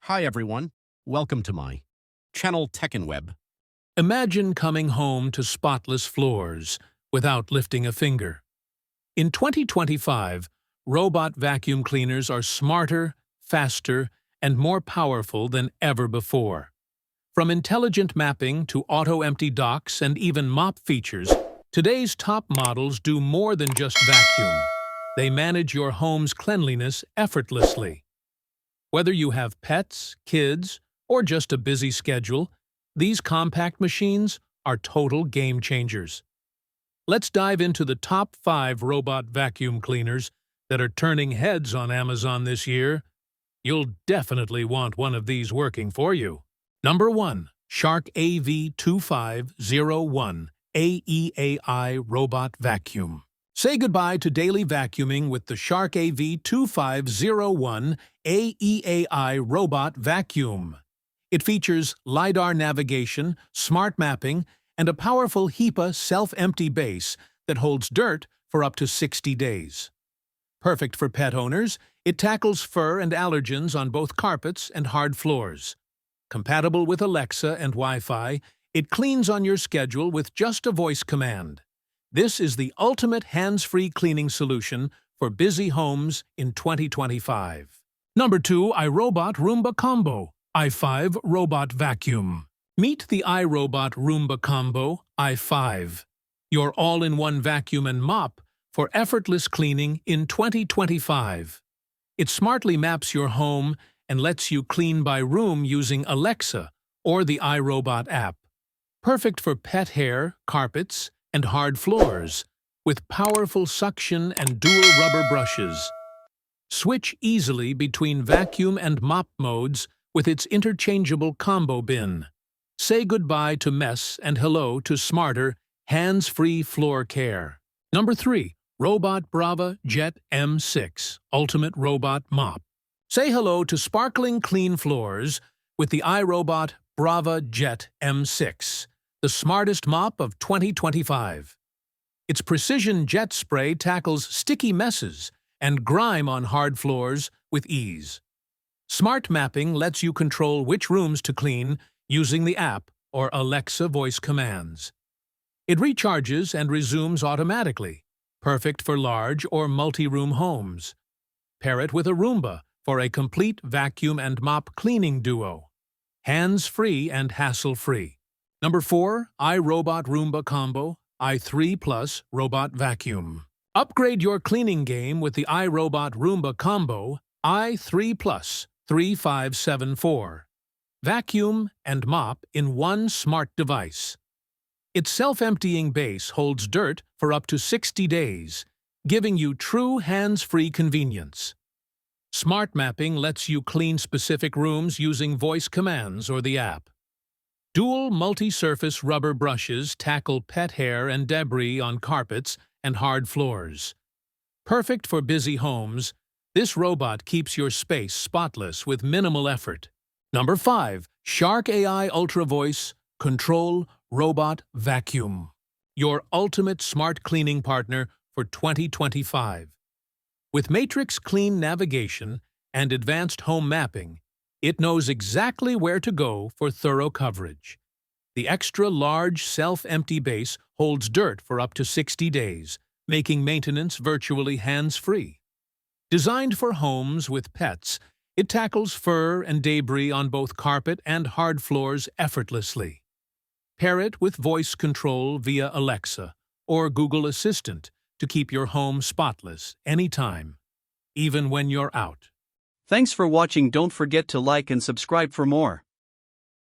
Hi everyone, welcome to my channel Tech and Web. Imagine coming home to spotless floors without lifting a finger. In 2025, robot vacuum cleaners are smarter, faster, and more powerful than ever before. From intelligent mapping to auto-empty docks and even mop features, today's top models do more than just vacuum. They manage your home's cleanliness effortlessly. Whether you have pets, kids, or just a busy schedule, these compact machines are total game changers. Let's dive into the top 5 robot vacuum cleaners that are turning heads on Amazon this year. You'll definitely want one of these working for you. Number 1. Shark AV2501 AEAI Robot Vacuum. Say goodbye to daily vacuuming with the Shark AV2501 AEAI Robot Vacuum. It features LiDAR navigation, smart mapping, and a powerful HEPA self-empty base that holds dirt for up to 60 days. Perfect for pet owners, it tackles fur and allergens on both carpets and hard floors. Compatible with Alexa and Wi-Fi, it cleans on your schedule with just a voice command. This is the ultimate hands-free cleaning solution for busy homes in 2025. Number 2. iRobot Roomba Combo i5 Robot Vacuum. Meet the iRobot Roomba Combo i5, your all-in-one vacuum and mop for effortless cleaning in 2025. It smartly maps your home and lets you clean by room using Alexa or the iRobot app. Perfect for pet hair, carpets, and hard floors, with powerful suction and dual rubber brushes. Switch easily between vacuum and mop modes with its interchangeable combo bin. Say goodbye to mess and hello to smarter, hands-free floor care. Number 3. Robot Braava Jet M6 Ultimate Robot Mop. Say hello to sparkling clean floors with the iRobot Braava Jet M6, the smartest mop of 2025. Its precision jet spray tackles sticky messes and grime on hard floors with ease. Smart mapping lets you control which rooms to clean using the app or Alexa voice commands. It recharges and resumes automatically, perfect for large or multi-room homes. Pair it with a Roomba for a complete vacuum and mop cleaning duo. Hands-free and hassle-free. Number 4. iRobot Roomba Combo i3 Plus Robot Vacuum. Upgrade your cleaning game with the iRobot Roomba Combo i3 Plus 3574. Vacuum and mop in one smart device. Its self-emptying base holds dirt for up to 60 days, giving you true hands-free convenience. Smart mapping lets you clean specific rooms using voice commands or the app. Dual multi-surface rubber brushes tackle pet hair and debris on carpets and hard floors. Perfect for busy homes, this robot keeps your space spotless with minimal effort. Number 5. Shark AI Ultra Voice Control Robot Vacuum. Your ultimate smart cleaning partner for 2025. With Matrix Clean navigation and advanced home mapping, it knows exactly where to go for thorough coverage. The extra-large self-empty base holds dirt for up to 60 days, making maintenance virtually hands-free. Designed for homes with pets, it tackles fur and debris on both carpet and hard floors effortlessly. Pair it with voice control via Alexa or Google Assistant to keep your home spotless anytime, even when you're out. Thanks for watching. Don't forget to like and subscribe for more.